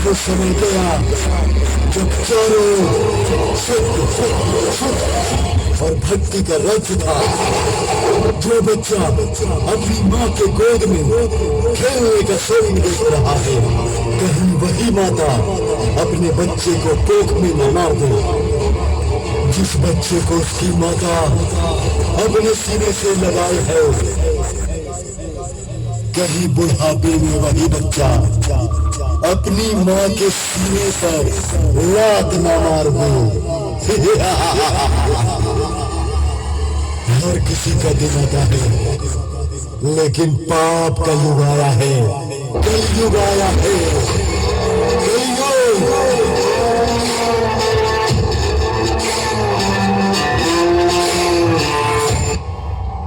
वो समय गया जब चारों सत्य और भक्ति का रथ था। जो बच्चा अपनी माँ के गोद में खेलने का स्वप्न देख रहा है, कहीं वही माता अपने बच्चे को कोख में न मार दे। जिस बच्चे को उसकी माता अपने सीने से लगाए है, कहीं बुढ़ापे में वही बच्चा अपनी माँ के सीने पर लात न मार दे। हर किसी का दिन आता है, लेकिन पाप का युग आया है, कलयुग आया है, कलयुग।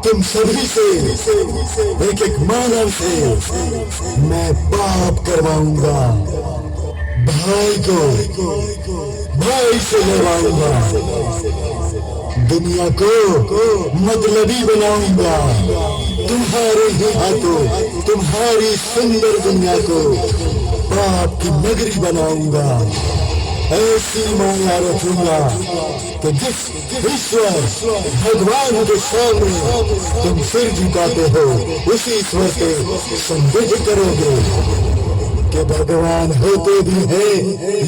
तुम सभी से एक एक मानव से मैं पाप करवाऊंगा। भाई को भाई से लड़वाऊंगा, दुनिया को मतलबी बनाऊंगा। तुम्हारे ही हाथों तुम्हारी सुंदर दुनिया को पाप की नगरी बनाऊंगा। ऐसी माया रखूंगा कि जिस ईश्वर भगवान के सामने तुम सिर झुकाते हो, उसी ईश्वर से संदेह करोगे कि भगवान होते भी हैं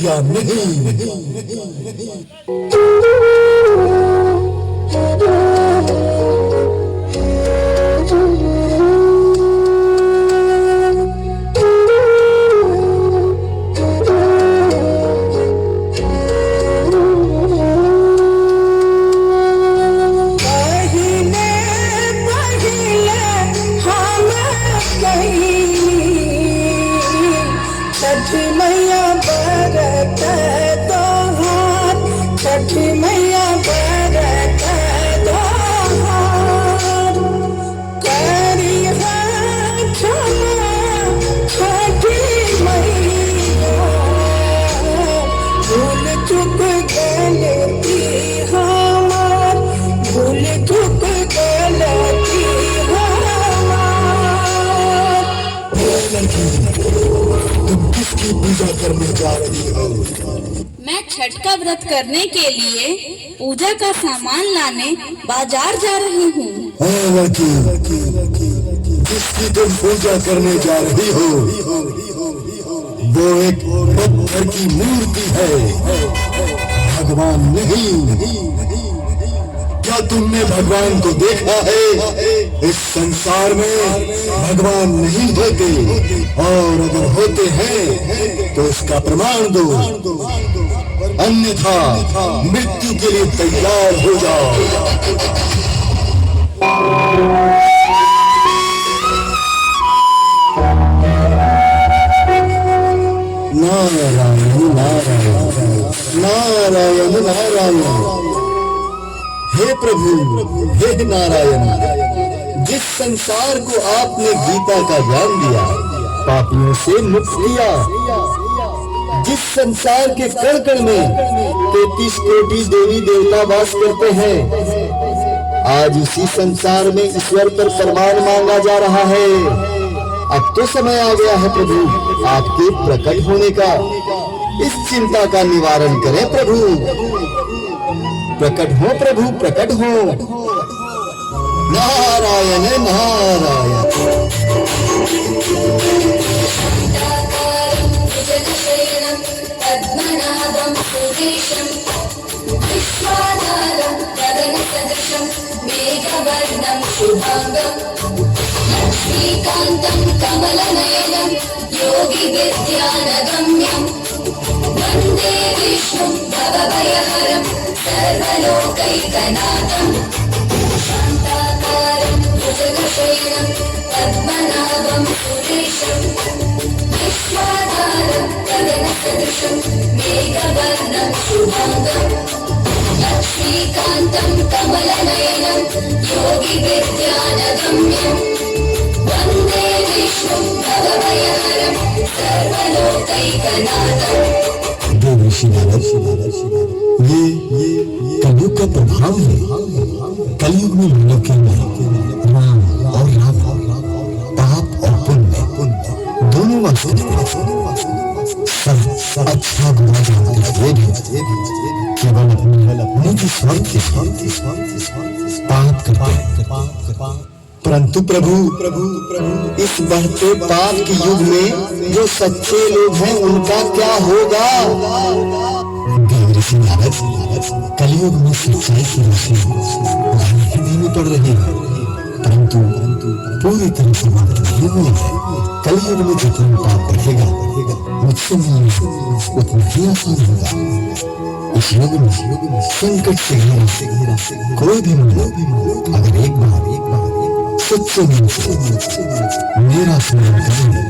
या नहीं। तुम किसकी पूजा करने जा रही हो? मैं छठ का व्रत करने के लिए पूजा का सामान लाने बाजार जा रही हूँ। जिसकी तुम पूजा करने जा रही हो वो एक पत्थर की मूर्ति है, भगवान नहीं। क्या तुमने भगवान को देखा है? इस संसार में भगवान नहीं होते, और अगर होते हैं तो इसका प्रमाण दो, अन्यथा मृत्यु के लिए तैयार हो जाओ। नारायण नारायण नारायण नारायण। हे प्रभु, हे नारायण, जिस संसार को आपने गीता का ज्ञान दिया, पापियों से मुक्त किया, जिस संसार के कण कण में 33 कोटि देवी देवता वास करते हैं, आज उसी संसार में ईश्वर पर प्रमाण मांगा जा रहा है। अब तो समय आ गया है प्रभु आपके प्रकट होने का। इस चिंता का निवारण करें प्रभु। प्रकट हो प्रभु, प्रकट हो। नारायण नारायण। पद्मनाभं सुरेशं विश्वाधारं गगनसदृशं मेघवर्णं शुभांगं लक्ष्मीकान्तं श्रीकान्तं कमलनयनं योगिविद्यानगम्यं वन्दे विष्णुं भवभयहरं सर्वलोकैकनाथं शान्ताकारं भुजगशयनं पद्मनाभं सुरेशं विश्वाधारं गगनसदृशं मेघवर्णं शुभाङ्गम् लक्ष्मीकान्तं कमलनयनं योगिविद्यानगम्यं वन्दे विष्णुं भवभयहरं सर्वलोकैकनाथम्। देव ऋषि नारद, ये कलयुग का प्रभाव है। कलयुग में मानव के अंदर राम और रावण, पाप और पुण्य दोनों वास करते हैं। सब अच्छा बुरा जानते हुए भी केवल अपने निजी स्वार्थ के पाप करते हैं। परंतु प्रभु इस बढ़ते पाप के युग में जो सच्चे लोग हैं उनका क्या होगा? देव ऋषि नारद, कलयुग में सच्चाई की रोशनी धीमी पड़ रही है, परंतु पूरी तरह से मदद नहीं हुई है। कलयुग में जितना पाप बढ़ेगा मुझसे मिलना उतना ही आसान होगा। इस युग में संकट से घिरा कोई भी मनुष्य अगर एक बार सच्चे मन से मेरा स्मरण करेंगे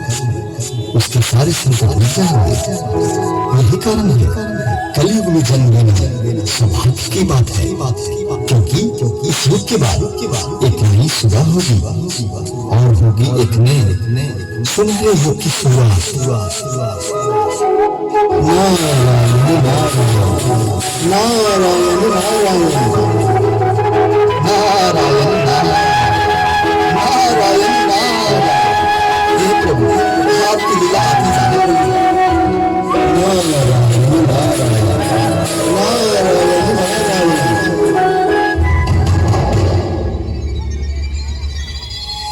उसके सारे संकट मिट जाएंगे। यही कारण है कलयुग में जन्म लेना सौभाग्य की बात है, क्योंकि इस युग के बाद एक नई सुबह होगी और होगी एक नए सुनहरे युग की शुरुआत। नारायण नारायण नारायण नारायण नारायण नारायण। हे प्रभु आपकी लीला आती जाने लगी। नारायण नारायण नारायण नारायण।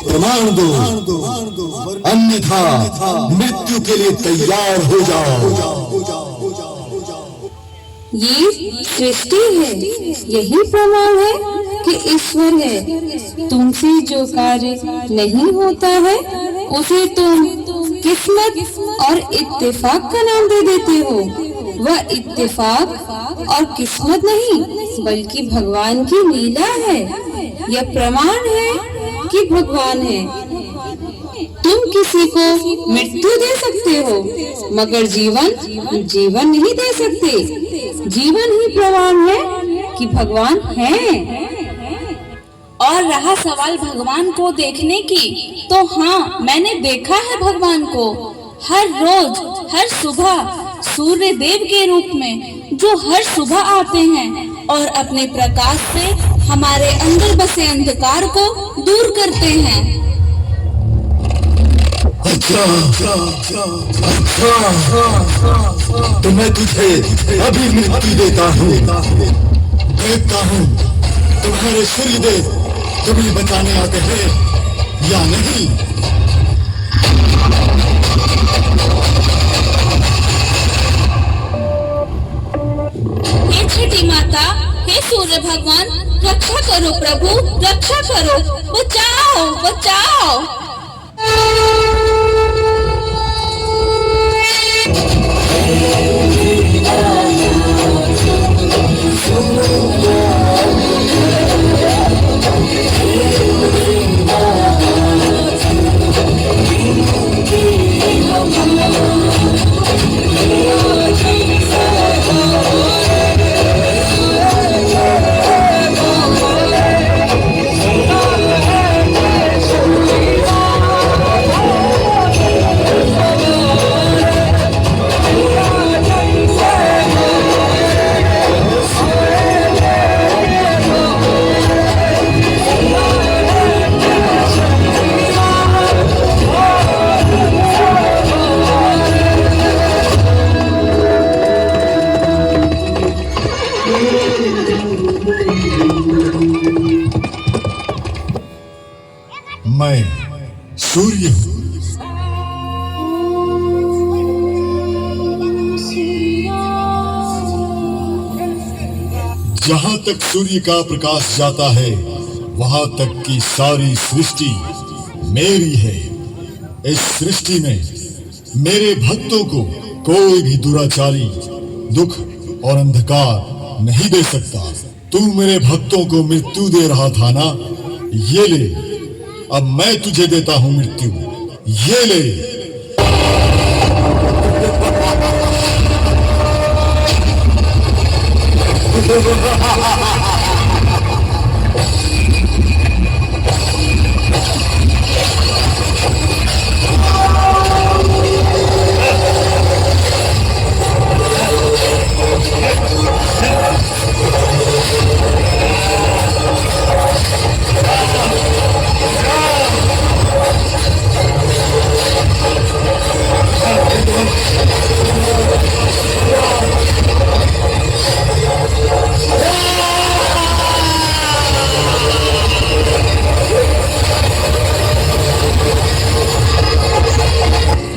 प्रमाण दो अन्यथा मृत्यु के लिए तैयार हो जाओ। ये सृष्टि है, यही प्रमाण है कि ईश्वर है। तुमसे जो कार्य नहीं होता है उसे तुम किस्मत और इत्तेफाक का नाम दे देते हो। वह इत्तेफाक और किस्मत नहीं बल्कि भगवान की लीला है। यह प्रमाण है कि भगवान है। तुम किसी को मृत्यु दे सकते हो मगर जीवन नहीं दे सकते। जीवन ही प्रमाण है कि भगवान है। और रहा सवाल भगवान को देखने की, तो हाँ, मैंने देखा है भगवान को हर रोज हर सुबह सूर्य देव के रूप में, जो हर सुबह आते हैं और अपने प्रकाश से हमारे अंदर बसे अंधकार को दूर करते हैं। अच्छा, तो मैं तुझे अभी मृत्यु देता हूँ। देखता हूँ तुम्हारे सूर्यदेव तुम्हें बचाने आते हैं या नहीं। हे छठी माता, हे सूर्य भगवान, रक्षा करो प्रभु, रक्षा करो, बचाओ बचाओ। मैं सूर्य हूं। जहां तक सूर्य का प्रकाश जाता है वहां तक की सारी सृष्टि मेरी है। इस सृष्टि में मेरे भक्तों को कोई भी दुराचारी दुख और अंधकार नहीं दे सकता। तू मेरे भक्तों को मृत्यु दे रहा था ना, ये ले, अब मैं तुझे देता हूं मृत्यु, ये ले।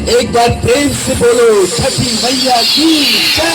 एक बार प्रेम से बोलो छठी मैया की जय।